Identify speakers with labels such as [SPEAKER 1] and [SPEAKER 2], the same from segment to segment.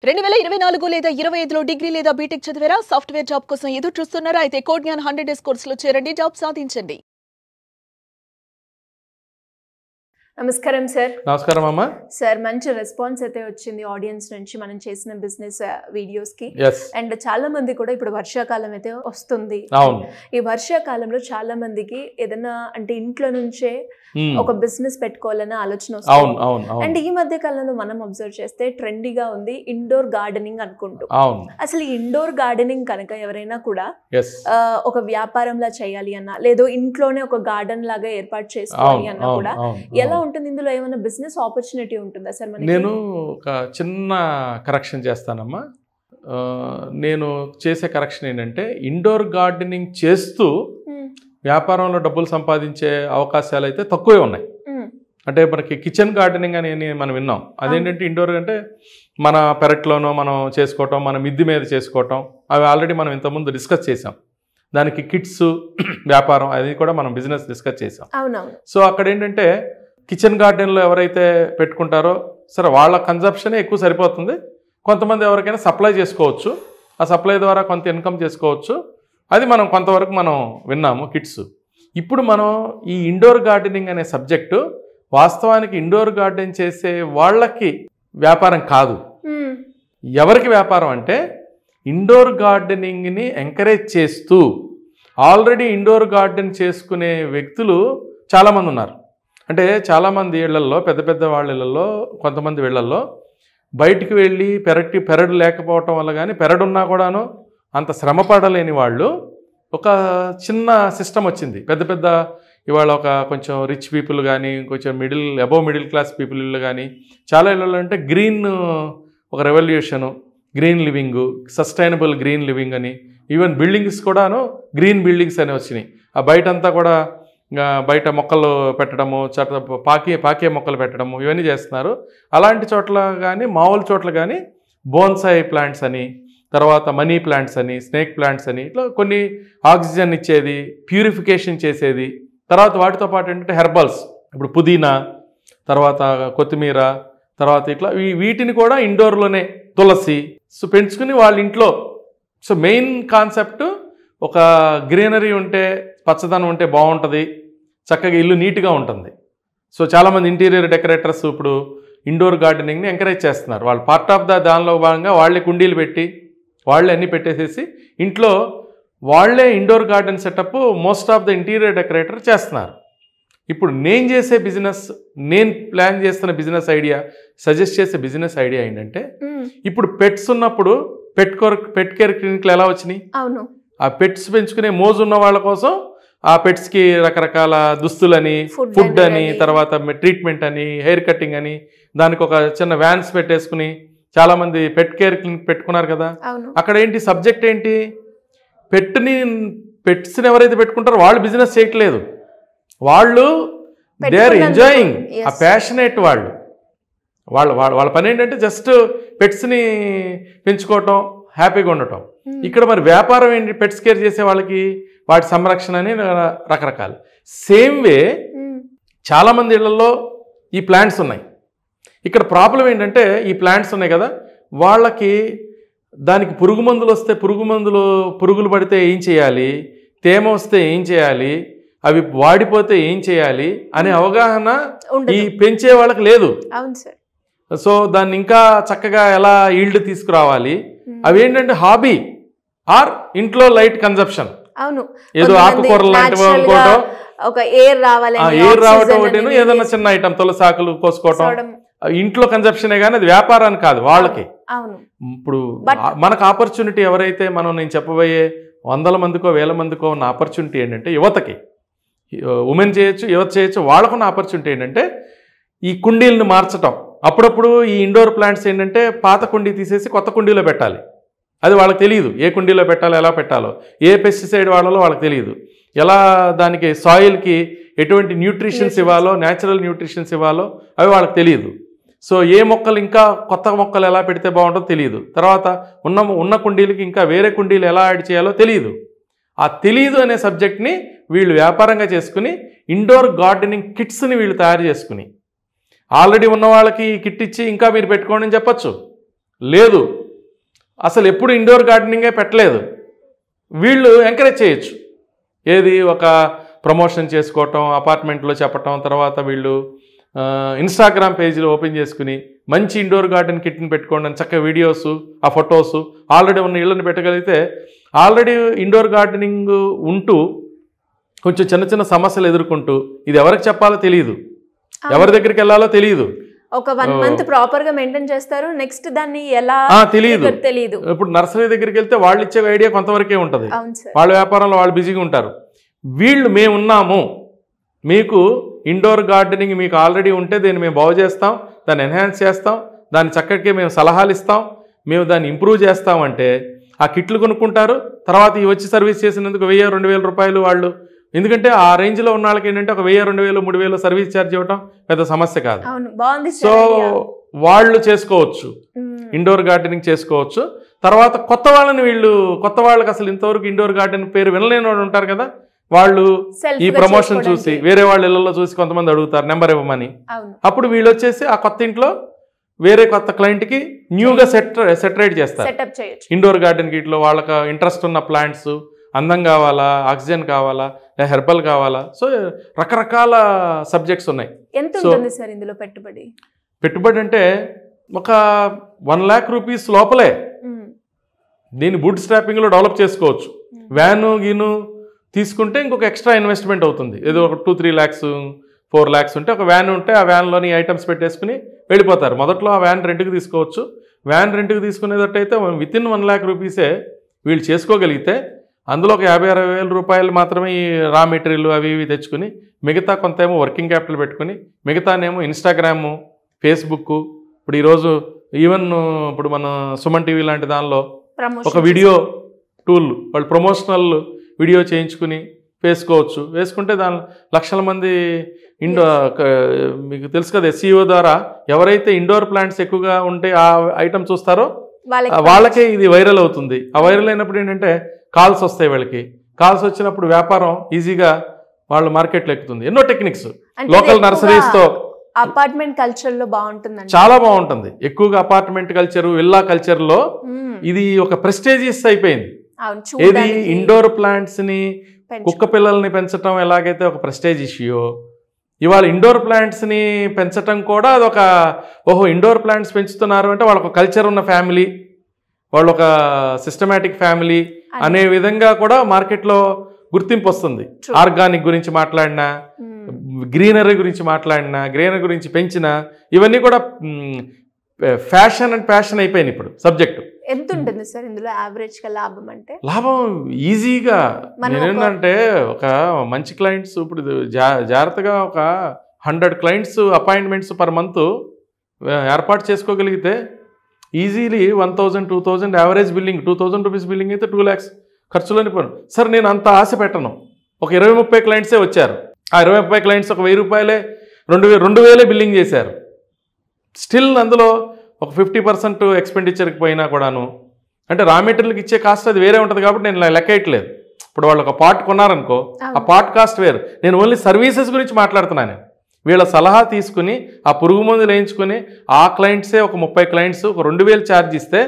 [SPEAKER 1] 2024 లేదా 25లో డిగ్రీ లేదా బీటెక్ చదివారా? సాఫ్ట్వేర్ జాబ్ కోసం ఎదురు చూస్తున్నారా? అయితే కోడ్ జ్ఞాన్ 100 డేస్ కోర్సులో చేరండి, జాబ్ సాధించండి.
[SPEAKER 2] నమస్కారం సార్.
[SPEAKER 3] నమస్కారం అమ్మా.
[SPEAKER 2] సార్ మంచి రెస్పాన్స్ అయితే వచ్చింది ఆడియన్స్ నుంచి మనం చేసిన బిజినెస్ వీడియోస్ కి. అండ్ చాలా మంది కూడా ఇప్పుడు వర్షాకాలం అయితే వస్తుంది. ఈ వర్షాకాలంలో చాలా మందికి ఏదైనా అంటే ఇంట్లో నుంచే ఒక బిజినెస్ పెట్టుకోవాలన్న ఆలోచన వస్తుంది. అండ్ ఈ మధ్య కాలంలో మనం అబ్జర్వ్ చేస్తే ట్రెండీగా ఉంది ఇండోర్ గార్డెనింగ్ అనుకుంటూ. అసలు ఇండోర్ గార్డెనింగ్ కనుక ఎవరైనా కూడా ఒక వ్యాపారంలా చేయాలి అన్నా లేదు ఇంట్లోనే ఒక గార్డెన్ లాగా ఏర్పాటు చేసుకోవాలి అన్నా కూడా ఎలా ఉంటుంది? ఇందులో ఏమైనా బిజినెస్ ఆపర్చునిటీ ఉంటుందా సార్?
[SPEAKER 3] నేను ఒక చిన్న కరెక్షన్ చేస్తానమ్మా. నేను చేసే కరెక్షన్ ఏంటంటే ఇండోర్ గార్డెనింగ్ చేస్తూ వ్యాపారంలో డబ్బులు సంపాదించే అవకాశాలు అయితే తక్కువే ఉన్నాయి. అంటే మనకి కిచెన్ గార్డెనింగ్ అని మనం విన్నాం. అదేంటంటే ఇండోర్ అంటే మన పెరట్లోనో మనం చేసుకోవటం, మన మిద్ది మీద చేసుకోవటం, అవి ఆల్రెడీ మనం ఇంతకుముందు డిస్కస్ చేసాం. దానికి కిట్స్ వ్యాపారం అది కూడా మనం బిజినెస్ డిస్కస్ చేసాం. సో అక్కడ ఏంటంటే కిచెన్ గార్డెన్లో ఎవరైతే పెట్టుకుంటారో సరే వాళ్ళ కన్జంప్షనే ఎక్కువ సరిపోతుంది. కొంతమంది ఎవరికైనా సప్లై చేసుకోవచ్చు, ఆ సప్లై ద్వారా కొంత ఇన్కమ్ చేసుకోవచ్చు. అది మనం కొంతవరకు మనం విన్నాము కిట్స్. ఇప్పుడు మనం ఈ ఇండోర్ గార్డెనింగ్ అనే సబ్జెక్టు వాస్తవానికి ఇండోర్ గార్డెన్ చేసే వాళ్ళకి వ్యాపారం కాదు. ఎవరికి వ్యాపారం అంటే ఇండోర్ గార్డెనింగ్ని ఎంకరేజ్ చేస్తూ ఆల్రెడీ ఇండోర్ గార్డెన్ చేసుకునే వ్యక్తులు చాలామంది ఉన్నారు. అంటే చాలామంది ఇళ్లల్లో పెద్ద పెద్ద వాళ్ళ ఇళ్లలో కొంతమంది ఇళ్లల్లో బయటికి వెళ్ళి పెరడు లేకపోవటం వల్ల కానీ పెరడున్నా కూడాను అంత శ్రమ పడలేని వాళ్ళు ఒక చిన్న సిస్టమ్ వచ్చింది. పెద్ద పెద్ద ఇవాళ ఒక కొంచెం రిచ్ పీపుల్ కానీ కొంచెం అబోవ్ మిడిల్ క్లాస్ పీపుల్ ఇళ్ళు కానీ చాలా ఇళ్ళలో అంటే గ్రీన్ ఒక revolution, green living, sustainable green living అని, ఈవెన్ బిల్డింగ్స్ కూడాను గ్రీన్ బిల్డింగ్స్ అని వచ్చినాయి. ఆ బయటంతా కూడా బయట మొక్కలు పెట్టడము, పాకే మొక్కలు పెట్టడము ఇవన్నీ చేస్తున్నారు. అలాంటి చోట్ల కానీ మామూలు చోట్ల కానీ బోన్సాయి ప్లాంట్స్ అని, తర్వాత మనీ ప్లాంట్స్ అని, స్నేక్ ప్లాంట్స్ అని, ఇట్లా కొన్ని ఆక్సిజన్ ఇచ్చేది, ప్యూరిఫికేషన్ చేసేది. తర్వాత వాటితో పాటు ఏంటంటే హెర్బల్స్, ఇప్పుడు పుదీనా, తర్వాత కొత్తిమీర, తర్వాత ఇట్లా వీటిని కూడా ఇండోర్లోనే తులసి పెంచుకుని వాళ్ళ ఇంట్లో. సో మెయిన్ కాన్సెప్ట్ ఒక గ్రీనరీ ఉంటే, పచ్చదనం ఉంటే బాగుంటుంది, చక్కగా ఇల్లు నీట్గా ఉంటుంది. సో చాలామంది ఇంటీరియర్ డెకరేటర్స్ ఇప్పుడు ఇండోర్ గార్డెనింగ్ని ఎంకరేజ్ చేస్తున్నారు. వాళ్ళు పార్ట్ ఆఫ్ దానిలో భాగంగా వాళ్ళే కుండీలు పెట్టి వాళ్ళే అన్నీ పెట్టేసేసి ఇంట్లో వాళ్ళే indoor garden setup most of the interior decorator చేస్తున్నారు. ఇప్పుడు నేను చేసే బిజినెస్, నేను ప్లాన్ చేస్తున్న బిజినెస్ ఐడియా, సజెస్ట్ చేసే బిజినెస్ ఐడియా ఏంటంటే ఇప్పుడు పెట్స్ ఉన్నప్పుడు పెట్ కేర్ క్లినిక్లు ఎలా వచ్చినాయి?
[SPEAKER 2] అవును.
[SPEAKER 3] ఆ పెట్స్ పెంచుకునే మోజు ఉన్న వాళ్ళ కోసం ఆ పెట్స్కి రకరకాల దుస్తులని, ఫుడ్ అని, తర్వాత ట్రీట్మెంట్ అని, హెయిర్ కటింగ్ అని, దానికి ఒక చిన్న వ్యాన్స్ పెట్టేసుకుని చాలామంది పెట్ కేర్ క్లినిక్ పెట్టుకున్నారు కదా. అక్కడ ఏంటి సబ్జెక్ట్ ఏంటి? పెట్స్ని ఎవరైతే పెట్టుకుంటారో వాళ్ళు బిజినెస్ చేయట్లేదు, వాళ్ళు దే ఆర్ ఎంజాయింగ్, ఆ ప్యాషనేట్ వాళ్ళు. వాళ్ళ పని ఏంటంటే జస్ట్ పెట్స్ని పెంచుకోవటం, హ్యాపీగా ఉండటం. ఇక్కడ మరి వ్యాపారం ఏంటి? పెట్స్ కేర్ చేసే వాళ్ళకి వాటి సంరక్షణ అని రకరకాలు. సేమ్ వే చాలామంది ఇళ్లలో ఈ ప్లాంట్స్ ఉన్నాయి. ఇక్కడ ప్రాబ్లం ఏంటంటే ఈ ప్లాంట్స్ ఉన్నాయి కదా, వాళ్ళకి దానికి పురుగు మందులు వస్తే పురుగులు పడితే ఏం చేయాలి, తేమ వస్తే ఏం చేయాలి, అవి వాడిపోతే ఏం చేయాలి అనే అవగాహన ఈ పెంచే వాళ్ళకి లేదు. సో దాన్ని ఇంకా చక్కగా ఎలా ఈల్డ్ తీసుకురావాలి, అవి ఏంటంటే హాబీ ఆర్ ఇంట్లో లైట్ కన్జంప్షన్.
[SPEAKER 2] అవును,
[SPEAKER 3] ఏదో ఆకుకూరలు లాంటివి ఇంకోటో,
[SPEAKER 2] ఎయిర్
[SPEAKER 3] రావటం ఒకటి, ఏదన్నా చిన్న ఐటమ్ తులసాకులు కోసుకోవటం ఇంట్లో కన్జంప్షనే కానీ అది వ్యాపారాన్ని కాదు వాళ్ళకి. ఇప్పుడు మనకు ఆపర్చునిటీ ఎవరైతే నేను చెప్పబోయే 100 మందికో 1000 మందికో ఉన్న ఆపర్చునిటీ ఏంటంటే యువతకి, ఉమెన్ చేయొచ్చు, యువత చేయొచ్చు. వాళ్ళకున్న ఆపర్చునిటీ ఏంటంటే ఈ కుండీలను మార్చటం. అప్పుడప్పుడు ఈ ఇండోర్ ప్లాంట్స్ ఏంటంటే పాత కుండీ తీసేసి కొత్త కుండీలో పెట్టాలి. అది వాళ్ళకి తెలియదు, ఏ కుండీలో పెట్టాలో, ఎలా పెట్టాలో, ఏ పెస్టిసైడ్ వాడాలో వాళ్ళకి తెలియదు, ఎలా దానికి సాయిల్కి ఎటువంటి న్యూట్రిషన్స్ ఇవ్వాలో, న్యాచురల్ న్యూట్రిషన్స్ ఇవ్వాలో అవి వాళ్ళకి తెలియదు. సో ఏ మొక్కలు ఇంకా కొత్త మొక్కలు ఎలా పెడితే బాగుంటుందో తెలియదు. తర్వాత ఉన్న కుండీలకి ఇంకా వేరే కుండీలు ఎలా యాడ్ చేయాలో తెలియదు. ఆ తెలియదు అనే సబ్జెక్ట్ని వీళ్ళు వ్యాపారంగా చేసుకుని ఇండోర్ గార్డెనింగ్ కిట్స్ని వీళ్ళు తయారు చేసుకుని ఆల్రెడీ ఉన్న వాళ్ళకి కిట్ ఇచ్చి ఇంకా మీరు పెట్టుకోండి అని చెప్పచ్చు. లేదు, అసలు ఎప్పుడు ఇండోర్ గార్డెనింగే పెట్టలేదు, వీళ్ళు ఎంకరేజ్ చేయొచ్చు. ఏది ఒక ప్రమోషన్ చేసుకోవటం, అపార్ట్మెంట్లో చెప్పటం, తర్వాత వీళ్ళు ఇన్స్టాగ్రామ్ పేజీలో ఓపెన్ చేసుకుని మంచి ఇండోర్ గార్డెన్ కిట్ని పెట్టుకోండి అని చక్కగా వీడియోస్, ఆ ఫొటోస్ ఆల్రెడీ ఉన్న ఇళ్ళని పెట్టగలిగితే, ఆల్రెడీ ఇండోర్ గార్డెనింగ్ ఉంటూ కొంచెం చిన్న చిన్న సమస్యలు ఎదుర్కొంటూ ఇది ఎవరికి చెప్పాలో తెలియదు, ఎవరి దగ్గరికి వెళ్ళాలో తెలియదు,
[SPEAKER 2] ఒక 1 month ప్రాపర్ గా మెయింటైన్ చేస్తారు, నెక్స్ట్ దాన్ని ఎలా తెలియదు.
[SPEAKER 3] ఇప్పుడు నర్సరీ దగ్గరికి వెళ్తే వాళ్ళు ఇచ్చే ఐడియా కొంతవరకే ఉంటుంది, వాళ్ళ వ్యాపారంలో వాళ్ళు బిజీగా ఉంటారు. వీళ్ళు మేమున్నాము, మీకు ఇండోర్ గార్డెనింగ్ మీకు ఆల్రెడీ ఉంటే దీన్ని మేము బాగు చేస్తాం, దాన్ని ఎన్హాన్స్ చేస్తాం, దాన్ని చక్కగా మేము సలహాలు ఇస్తాం, మేము దాన్ని ఇంప్రూవ్ చేస్తామంటే ఆ కిట్లు కొనుక్కుంటారు. తర్వాత ఈ వచ్చి సర్వీస్ చేసినందుకు 1000-2000 రూపాయలు వాళ్ళు, ఎందుకంటే ఆ రేంజ్లో ఉన్న వాళ్ళకి ఏంటంటే ఒక 1000-2000-3000 సర్వీస్ ఛార్జ్ ఇవ్వటం పెద్ద సమస్య కాదు. సో వాళ్ళు చేసుకోవచ్చు, ఇండోర్ గార్డెనింగ్ చేసుకోవచ్చు. తర్వాత కొత్త వాళ్ళకి అసలు ఇంతవరకు ఇండోర్ గార్డెన్ పేరు వినలేని వాళ్ళు ఉంటారు కదా, వాళ్ళు ఈ ప్రమోషన్ చూసి వేరే వాళ్ళ ఇళ్లలో చూసి కొంతమంది అడుగుతారు నెంబర్ ఇవ్వమని. అప్పుడు వీళ్ళు వచ్చేసి ఆ కొత్త ఇంట్లో వేరే కొత్త క్లయింట్కి న్యూగా సెటరేట్ చేస్తారు. ఇండోర్ గార్డెన్ కిట్లో వాళ్ళకి ఇంట్రెస్ట్ ఉన్న ప్లాంట్స్, అందం కావాలా, ఆక్సిజన్ కావాలా, హెర్బల్ కావాలా, సో రకరకాల సబ్జెక్ట్స్ ఉన్నాయి.
[SPEAKER 2] ఎంత ఉంటుంది సార్ ఇందులో
[SPEAKER 3] పెట్టుబడి అంటే ఒక 1 lakh రూపీస్ లోపలే దీన్ని బూట్ స్ట్రాపింగ్లో డెవలప్ చేసుకోవచ్చు. వ్యాను గీను తీసుకుంటే ఇంకొక ఎక్స్ట్రా ఇన్వెస్ట్మెంట్ అవుతుంది, ఏదో ఒక 2-3 lakhs 4 lakhs ఉంటే ఒక వ్యాన్ ఉంటే ఆ వ్యాన్లోని ఐటమ్స్ పెట్టేసుకుని వెళ్ళిపోతారు. మొదట్లో ఆ వ్యాన్ రెంట్కి తీసుకోవచ్చు. వ్యాన్ రెంట్కి తీసుకునేటట్టయితే వితిన్ 1 lakh రూపీసే వీళ్ళు చేసుకోగలిగితే, అందులో ఒక 50-60 రూపాయలు మాత్రమే ఈ రా మెటీరియల్ అవి ఇవి తెచ్చుకుని, మిగతా కొంత ఏమో వర్కింగ్ క్యాపిటల్ పెట్టుకుని, మిగతానేమో ఇన్స్టాగ్రాము, ఫేస్బుక్, ఇప్పుడు ఈరోజు ఈవెన్ ఇప్పుడు మన సుమన్ టీవీ లాంటి దానిలో ఒక వీడియో టూల్ వాళ్ళు ప్రమోషనల్ వీడియో చేయించుకుని వేసుకుంటే దాని లక్షల మంది మీకు తెలుసు కదా, SEO ద్వారా ఎవరైతే ఇండోర్ ప్లాంట్స్ ఎక్కువగా ఉంటే ఆ ఐటమ్ చూస్తారో వాళ్ళకే ఇది వైరల్ అవుతుంది. ఆ వైరల్ అయినప్పుడు ఏంటంటే కాల్స్ వస్తాయి, వాళ్ళకి కాల్స్ వచ్చినప్పుడు వ్యాపారం ఈజీగా వాళ్ళ మార్కెట్లో ఎక్కుతుంది. ఎన్నో టెక్నిక్స్ లోకల్ నర్సరీస్తో
[SPEAKER 2] అపార్ట్మెంట్ కల్చర్ లో బాగుంటుంది,
[SPEAKER 3] చాలా బాగుంటుంది. ఎక్కువగా అపార్ట్మెంట్ కల్చర్, విల్లా కల్చర్ లో ఇది ఒక ప్రెస్టేజియస్ అయిపోయింది. ఏది ఇండోర్ ప్లాంట్స్ ని, కుక్క పిల్లల్ని పెంచడం ఎలాగైతే ఒక ప్రెస్టేజ్ ఇష్యూ, ఇవాళ ఇండోర్ ప్లాంట్స్ ని పెంచడం కూడా అదొక ఇండోర్ ప్లాంట్స్ పెంచుతున్నారు అంటే వాళ్ళొక కల్చర్ ఉన్న ఫ్యామిలీ, వాళ్ళు ఒక సిస్టమేటిక్ ఫ్యామిలీ అనే విధంగా కూడా మార్కెట్లో గుర్తింపు వస్తుంది. ఆర్గానిక్ గురించి మాట్లాడినా, గ్రీనరీ గురించి మాట్లాడినా, గ్రీనరీ గురించి పెంచినా, ఇవన్నీ కూడా ఫ్యాషన్ అండ్ ప్యాషన్ అయిపోయింది ఇప్పుడు సబ్జెక్టు.
[SPEAKER 2] ఎంత ఉంటుంది సార్ ఇందులో యావరేజ్ గా లాభం? అంటే
[SPEAKER 3] లాభం ఈజీగా నేనేంటంటే ఒక మంచి క్లయింట్స్ ఇప్పుడు జాగ్రత్తగా ఒక 100 క్లయింట్స్ అపాయింట్మెంట్స్ పర్ మంత్ ఏర్పాటు చేసుకోగలిగితే easily 1000-2000 average billing, 2000 rupees billing అయితే 2 lakhs ఖర్చులోని పోను. సార్ నేను అంత ఆశ పెట్టను, ఒక 20-30 క్లయింట్సే వచ్చారు, ఆ 20-30 క్లయింట్స్ ఒక 1000 రూపాయలే 2000 బిల్లింగ్ చేశారు. స్టిల్ అందులో ఒక 50% ఎక్స్పెండిచర్కి పోయినా కూడాను, అంటే రా మెటీరియల్కి ఇచ్చే కాస్ట్ అది వేరే ఉంటుంది కాబట్టి నేను లెక్క వేయట్లేదు. ఇప్పుడు వాళ్ళు ఒక పార్ట్ కొన్నారనుకో, ఆ పార్ట్ కాస్ట్ వేరు, నేను ఓన్లీ సర్వీసెస్ గురించి మాట్లాడుతున్నాను. వీళ్ళ సలహా తీసుకుని ఆ పురుగు మందులు వేయించుకొని ఆ క్లయింట్సే ఒక 30 క్లయింట్స్ ఒక 2000 ఛార్జ్ ఇస్తే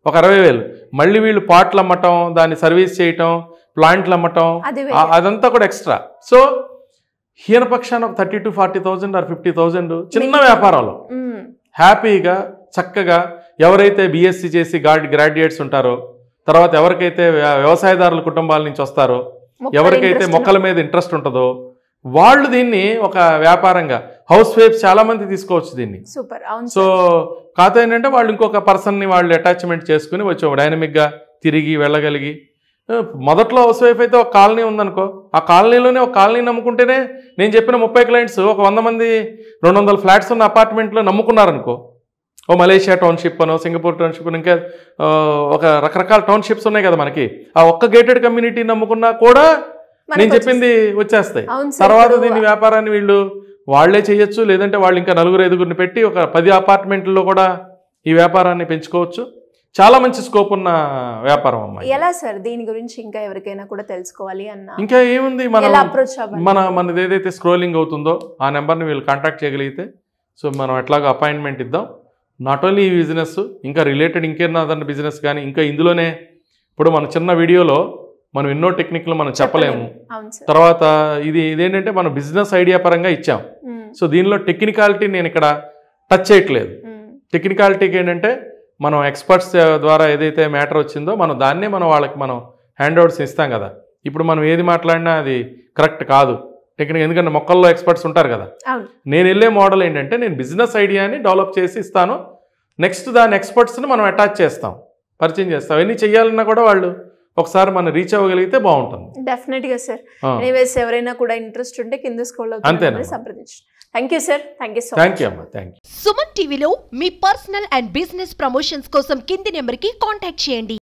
[SPEAKER 3] ఒక 60,000, మళ్ళీ వీళ్ళు పార్ట్లు అమ్మటం, దాన్ని సర్వీస్ చేయటం, ప్లాంట్లు అమ్మటం, అదంతా కూడా ఎక్స్ట్రా. సో హీనపక్షాన ఒక 30,000-40,000 ఆర్ 50,000 చిన్న వ్యాపారంలో హ్యాపీగా చక్కగా ఎవరైతే BSc చేసి గ్రాడ్యుయేట్స్ ఉంటారో, తర్వాత ఎవరికైతే వ్యవసాయదారుల కుటుంబాల నుంచి వస్తారో, ఎవరికైతే మొక్కల మీద ఇంట్రెస్ట్ ఉంటుందో వాళ్ళు దీన్ని ఒక వ్యాపారంగా, హౌస్ వైఫ్స్ చాలా మంది తీసుకోవచ్చు దీన్ని. సో కాకపోతే ఏంటంటే వాళ్ళు ఇంకొక పర్సన్ని వాళ్ళు అటాచ్మెంట్ చేసుకుని వచ్చి డైనమిక్గా తిరిగి వెళ్ళగలిగి, మొదట్లో హౌస్ వైఫ్ అయితే ఒక కాలనీ ఉందనుకో, ఆ కాలనీలోనే ఒక కాలనీ నమ్ముకుంటేనే నేను చెప్పిన 30 క్లయింట్స్ ఒక 100 మంది 200 ఫ్లాట్స్ ఉన్న అపార్ట్మెంట్లో నమ్ముకున్నారనుకో, ఓ మలేషియా టౌన్షిప్ అనో, సింగపూర్ టౌన్షిప్, ఇంకా ఒక రకరకాల టౌన్షిప్స్ ఉన్నాయి కదా మనకి, ఆ ఒక్క గేటెడ్ కమ్యూనిటీ నమ్ముకున్నా కూడా నేను చెప్పింది వచ్చేస్తాయి. తర్వాత దీని వ్యాపారాన్ని వాళ్లే చేయొచ్చు, లేదంటే వాళ్ళు ఇంకా 4-5 పెట్టి ఒక 10 అపార్ట్మెంట్లో కూడా ఈ వ్యాపారాన్ని పెంచుకోవచ్చు. చాలా మంచి స్కోప్ ఉన్న వ్యాపారం అమ్మా.
[SPEAKER 2] ఎలా సార్ దీని గురించి ఇంకా ఎవరికైనా కూడా తెలుసుకోవాలి అన్న?
[SPEAKER 3] ఇంకా ఏముంది, మనది ఏదైతే స్క్రోలింగ్ అవుతుందో ఆ నెంబర్ని వీళ్ళు కాంటాక్ట్ చేయగలిగితే, సో మనం ఎట్లాగో అపాయింట్మెంట్ ఇద్దాం, నాట్ ఓన్లీ ఈ బిజినెస్, ఇంకా రిలేటెడ్ ఇంకేదన్నా బిజినెస్ కానీ, ఇంకా ఇందులోనే ఇప్పుడు మన చిన్న వీడియోలో మనం ఎన్నో టెక్నిక్లు మనం చెప్పలేము. తర్వాత ఇదేంటంటే మనం బిజినెస్ ఐడియా పరంగా ఇచ్చాం. సో దీనిలో టెక్నికాలిటీ నేను ఇక్కడ టచ్ చేయట్లేదు. టెక్నికాలిటీకి ఏంటంటే మనం ఎక్స్పర్ట్స్ ద్వారా ఏదైతే మ్యాటర్ వచ్చిందో మనం దాన్నే వాళ్ళకి మనం హ్యాండ్ అవుట్స్ ఇస్తాం కదా. ఇప్పుడు మనం ఏది మాట్లాడినా అది కరెక్ట్ కాదు టెక్నిక్, ఎందుకంటే మొక్కల్లో ఎక్స్పర్ట్స్ ఉంటారు కదా. నేను వెళ్ళే మోడల్ ఏంటంటే నేను బిజినెస్ ఐడియాని డెవలప్ చేసి ఇస్తాను, నెక్స్ట్ దాని ఎక్స్పర్ట్స్ని మనం అటాచ్ చేస్తాం, పరిచయం చేస్తాం. అవన్నీ చెయ్యాలన్నా కూడా వాళ్ళు ఒకసారి మనం రీచ్ అవ్వగలిగితే బాగుంటుంది.
[SPEAKER 2] డెఫినెట్గా సార్. ఎనీవేస్ ఎవరైనా కూడా ఇంట్రెస్ట్ ఉంటే కింద స్క్రోల్ అవుతుంది, సంప్రదించండి. Thank you sir. Thank you so much.
[SPEAKER 3] Thank you అమ్మా. Thank you.
[SPEAKER 4] సుమన్ టీవీలో మీ పర్సనల్ అండ్ బిజినెస్ ప్రమోషన్స్ కోసం కింది నెంబర్కి కాంటాక్ట్ చేయండి.